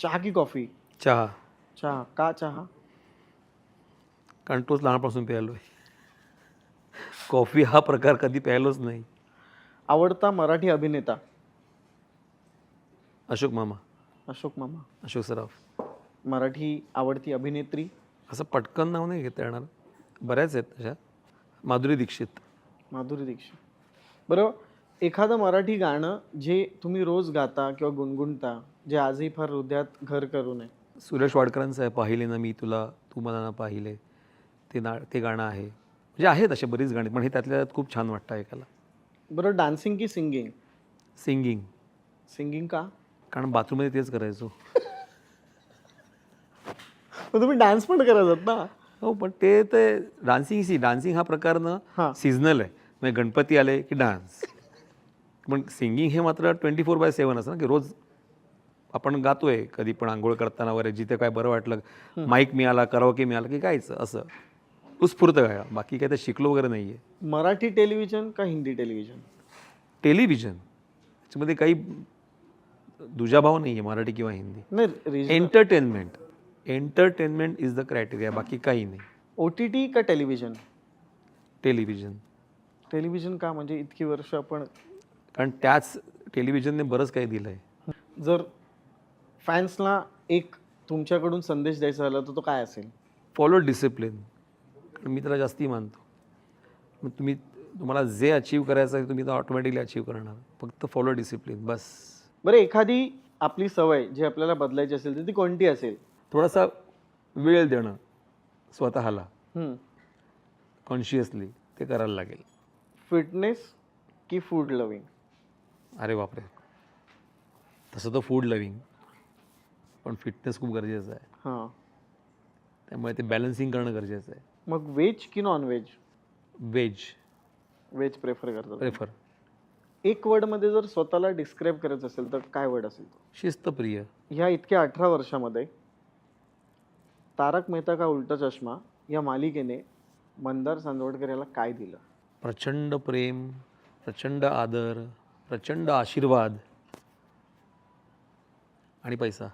चहा की कॉफी? चहा. चहा. का चहा? कारण तोच लहानपासून प्यायलो आहे. कॉफी हा प्रकार कधी प्यायलोच नाही. आवडता मराठी अभिनेता? अशोक मामा, अशोक मामा. अशोक सराफ. मराठी आवडती अभिनेत्री? असं पटकन नाव नाही घेता येणार, बऱ्याच आहेत तशा. माधुरी दीक्षित. माधुरी दीक्षित. बरं, एखादं मराठी गाणं जे तुम्ही रोज गाता किंवा गुणगुणता, जे आजही फार हृदयात घर करू नये? सुरेश वाडकरांचं आहे, पाहिले ना मी तुला, तू मला ना पाहिले. ते गाणं आहे. म्हणजे आहेत असे बरीच गाणी, पण हे त्यातल्या त्यात खूप छान वाटतं ऐकायला. बरं, डान्सिंग की सिंगिंग? सिंगिंग. सिंगिंग का? कारण बाथरूममध्ये तेच करायचो. मग तुम्ही डान्स पण करत ना? हो, पण ते डान्सिंग हा प्रकार ना हां. सीझनल आहे. म्हणजे गणपती आले की डान्स. पण सिंगिंग हे मात्र 24/7 असतं ना, की रोज आपण गातोय. कधी पण अंघोळ करताना वगैरे जिथे काय बरं वाटलं, माईक मिळाला, कराओके मिळाला की गायचं असं. उत्स्फूर्त गायला. बाकी काय ते शिकलो वगैरे नाही आहे. मराठी टेलिव्हिजन का हिंदी टेलिव्हिजन? टेलिव्हिजन त्याच्यामध्ये काही दुजाभाव नाही आहे मराठी किंवा हिंदी. नाही, regional. Entertainment is the criteria, बाकी काही नाही. OTT का टेलिव्हिजन? टेलिव्हिजन. टेलिव्हिजन का? म्हणजे इतकी वर्ष आपण. कारण त्याच टेलिव्हिजनने बरंच काही दिलं आहे. जर फॅन्सला एक तुमच्याकडून संदेश द्यायचा झाला तर तो काय असेल? Follow discipline. कारण मी त्याला जास्ती मानतो. मग तुम्हाला जे अचीव करायचं आहे तुम्ही तर ऑटोमॅटिकली अचीव करणार. फक्त फॉलो डिसिप्लिन बस. बरं, एखादी आपली सवय जी आपल्याला बदलायची असेल तर ती कोणती असेल? थोडासा वेळ देणं स्वतःला हम्म. कॉन्शियसली ते करायला लागेल. फिटनेस की फूड लव्हिंग? अरे बापरे, तसं तर फूड लविंग, पण फिटनेस खूप गरजेचं आहे. हां. त्यामुळे ते बॅलन्सिंग करणं गरजेचं आहे. मग व्हेज की non veg? Veg veg prefer करतात. प्रेफर. एक वर्डमध्ये जर स्वतःला डिस्क्राईब करायचं असेल तर काय वर्ड असेल तो? शिस्तप्रिय. ह्या इतक्या 18 वर्षामध्ये तारक मेहता का उलटा चष्मा या मालिकेने मंदार चांदवडकर याला काय दिलं? प्रचंड प्रेम, प्रचंड आदर, प्रचंड आशीर्वाद आणि पैसा.